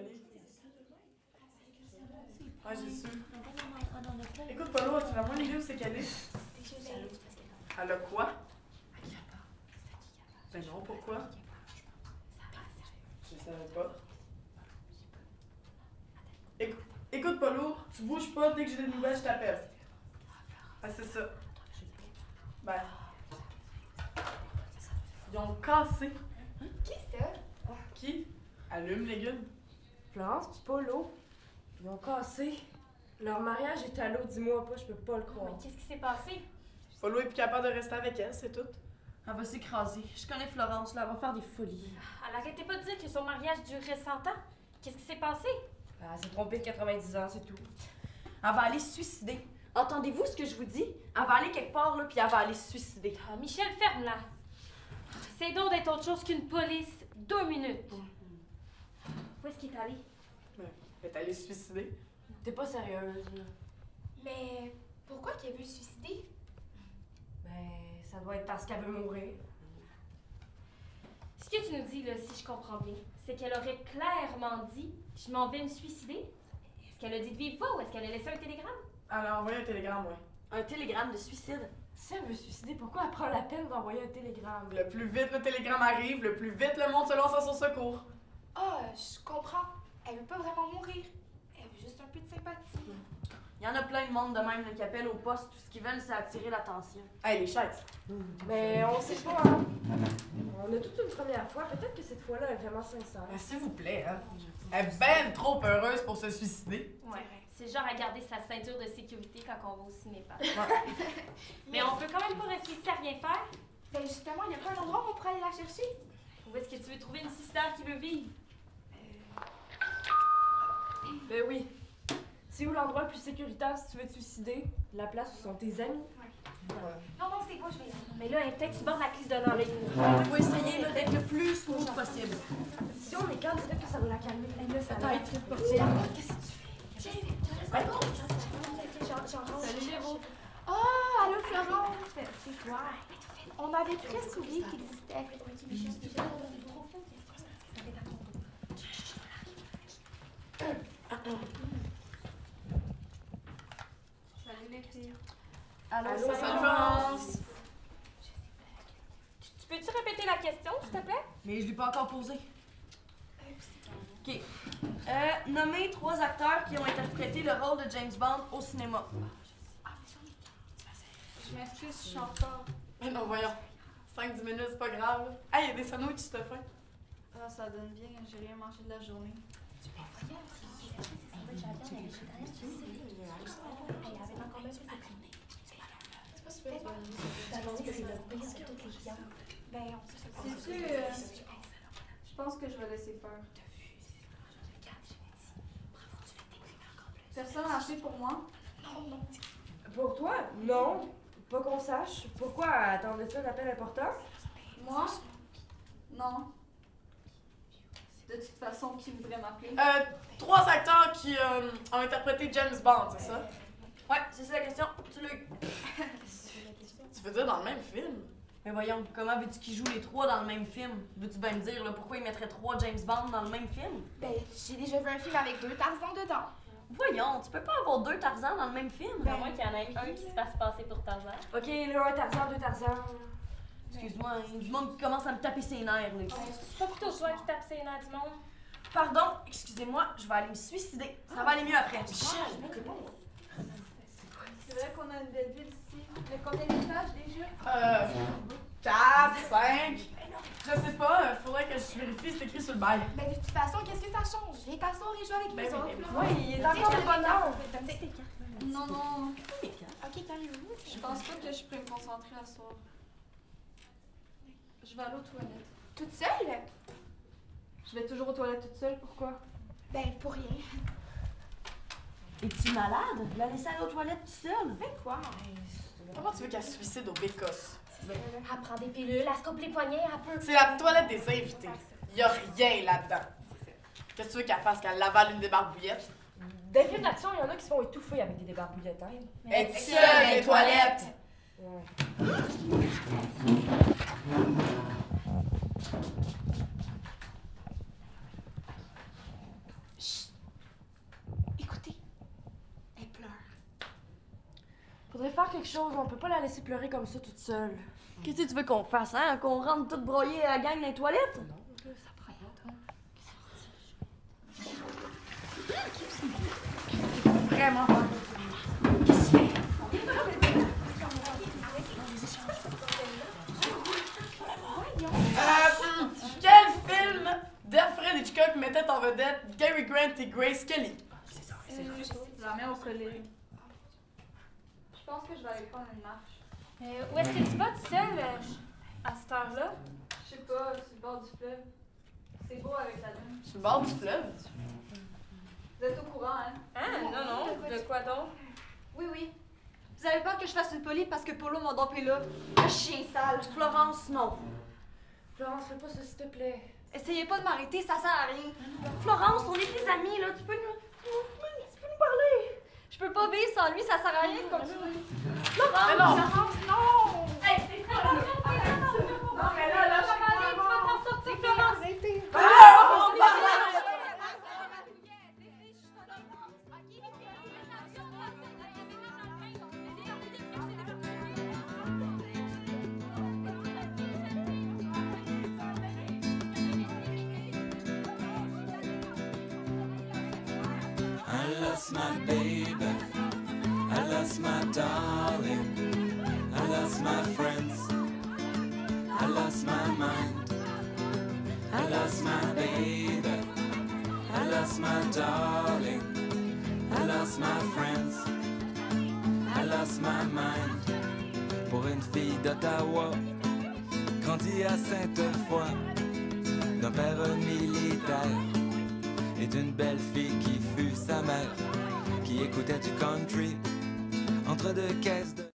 livre. Ouais, j'ai su. Écoute, Polo, tu l'as moins l'idée où c'est qu'elle est? Elle a quoi? Ben non, pourquoi? Je savais pas. Écoute, Polo, tu bouges pas, dès que j'ai des nouvelles, je t'appelle. Ah, c'est ça. Ben. Ils ont cassé. Qui ça? Qui? Allume les gueules. Florence pis Polo, ils ont cassé. Leur mariage est à l'eau, dis-moi pas, je peux pas le croire. Mais qu'est-ce qui s'est passé? Polo est plus capable de rester avec elle, c'est tout. Elle va s'écraser. Je connais Florence, là, elle va faire des folies. Elle arrêtait pas de dire que son mariage durerait 100 ans. Qu'est-ce qui s'est passé? Elle s'est trompée de 90 ans, c'est tout. Elle va aller se suicider. Entendez-vous ce que je vous dis? Elle va aller quelque part, là, puis elle va aller se suicider. Ah, Michel, ferme-la. C'est donc d'être autre chose qu'une police. 2 minutes. Où est-ce qu'il est allé? Elle est allée se suicider. T'es pas sérieuse, là. Mais pourquoi qu'elle veut se suicider? Ben, ça doit être parce qu'elle veut mourir. Ce que tu nous dis, là, si je comprends bien, c'est qu'elle aurait clairement dit « Je m'en vais me suicider ». Est-ce qu'elle a dit de vive voix ou est-ce qu'elle a laissé un télégramme? Elle a envoyé un télégramme, ouais. Un télégramme de suicide. Si elle veut se suicider, pourquoi elle prend la peine d'envoyer un télégramme? Le plus vite le télégramme arrive, le plus vite le monde se lance à son secours. Ah, je comprends. Elle veut pas vraiment mourir. Elle veut juste un peu de sympathie. Il y en a plein de monde de même là, qui appellent au poste. Tout ce qu'ils veulent, c'est attirer l'attention. Hey, les chaises. Mais on sait pas, hein. On a toute une première fois, peut-être que cette fois-là, elle est vraiment sincère. Ben, s'il vous plaît, hein. Elle est ben trop heureuse pour se suicider. Ouais. C'est genre à garder sa ceinture de sécurité quand on va au cinéma. Mais on peut quand même pas rester ici à rien faire. Ben justement, il y a pas un endroit où on pourrait aller la chercher. Où est-ce que tu veux trouver une suicidaire qui veut vivre? Ben oui. C'est où l'endroit le plus sécuritaire si tu veux te suicider? La place où sont tes amis. Non, non, c'est quoi, je vais y aller. Mais là, elle est peut-être sur bord de la crise de l'envie. Il faut essayer là, d'être le plus smooth possible. Si on est calme, peut-être que ça va la calmer. Là, ça va être Qu'est-ce que tu fais? Salut, Géraud. Ah, allô, Florence. C'est toi. On avait presque oublié qu'il existait. Salut, les filles. Allô, Allô, salut, Florence. Tu peux-tu répéter la question, s'il te plaît? Mais je l'ai pas encore posé. OK. Nommez 3 acteurs qui ont interprété le rôle de James Bond au cinéma. Je m'excuse, je suis en retard. Mais non, voyons. 5-10 minutes, c'est pas grave. Hey, il y a des sandwichs, si t'as faim. Ah, ça donne bien, j'ai rien mangé de la journée. Sais-tu, je pense que je vais laisser faire. Personne n'a acheté pour moi? Pour toi? Non. Pas qu'on sache. Pourquoi attendais-tu un appel important? Moi? Non. De toute façon, qui voudrait m'appeler? 3 acteurs qui ont interprété James Bond, c'est ça? Ouais, c'est ça la question. Tu l'as eu. Tu veux dire dans le même film? Mais voyons, comment veux-tu qu'ils jouent les 3 dans le même film? Veux-tu bien me dire là, pourquoi ils mettraient 3 James Bond dans le même film? Ben, j'ai déjà vu un film avec 2 Tarzans dedans. Voyons, tu peux pas avoir 2 Tarzans dans le même film. À moins qu'il y en ait un qui se fasse passer pour Tarzan. Ok, là, un Tarzan, 2 Tarzans. Excuse-moi, il y a du monde qui commence à me taper ses nerfs. Là. C'est pas plutôt toi qui tape ses nerfs du monde? Pardon, excusez-moi, je vais aller me suicider. Ça va aller mieux après. C'est vrai qu'on a une belle ville ici. Mais combien d'étages déjà? 4, 5. Je sais pas, faudrait que je vérifie, c'est écrit sur le bail. Ben, de toute façon, qu'est-ce que ça change? Viens t'asseoir et jouer avec Ben les oui, autres. ben oui. là. Oui, il est encore de bonne heure. Non, non. Ok, calmez-vous. Je pense pas que je pourrais me concentrer à soir. Je vais aller aux toilettes. Toute seule? Je vais toujours aux toilettes toute seule, pourquoi? Ben, pour rien. Es-tu malade? La laisser aller aux toilettes tout seul? Ben quoi? Comment tu veux qu'elle se suicide au Bécosse? Elle prend des pilules, elle se coupe les poignets, elle peut... C'est la toilette des invités. Y a rien là-dedans. Qu'est-ce que tu veux qu'elle fasse? Qu'elle lavale une débarbouillette? Dans les films d'action, il y en a qui se font étouffer avec des débarbouillettes, hein? Es-tu seule, les toilettes? Ouais. Faudrait faire quelque chose, on peut pas la laisser pleurer comme ça toute seule. Qu'est-ce que tu veux qu'on fasse, hein? Qu'on rentre toute broyée à la gang dans les toilettes? Non, là, ça prend pas. Vraiment pas. Quel film d'Alfred Hitchcock mettait en vedette Cary Grant et Grace Kelly? La mets au soleil. Je pense que je vais aller prendre une marche. Où est-ce que tu vas toute seule à cette heure-là? Je sais pas, sur le bord du fleuve. C'est beau avec la lune. Sur le bord du fleuve? Vous êtes au courant, hein? Ah, non. De quoi donc? Oui, oui. Vous avez peur que je fasse une poly parce que Polo m'a dompé là? Le chien sale. Florence, non. Florence, fais pas ça, s'il te plaît. Essayez pas de m'arrêter, ça sert à rien. Florence, on est des amis, là. Tu peux nous parler. Je peux pas vivre sans lui, ça sert à rien comme ça. Mais non! Hey, c'est ça! Non, mais là, tu vas t'en sortir, Florence! I lost my baby, I lost my darling, I lost my friends, I lost my mind, I lost my baby, I lost my darling, I lost my friends, I lost my mind. Pour une fille d'Ottawa, grandie à Sainte-Foy, d'un père militaire et d'une belle fille qui fut sa mère, qui écoutait du country entre deux caisses de...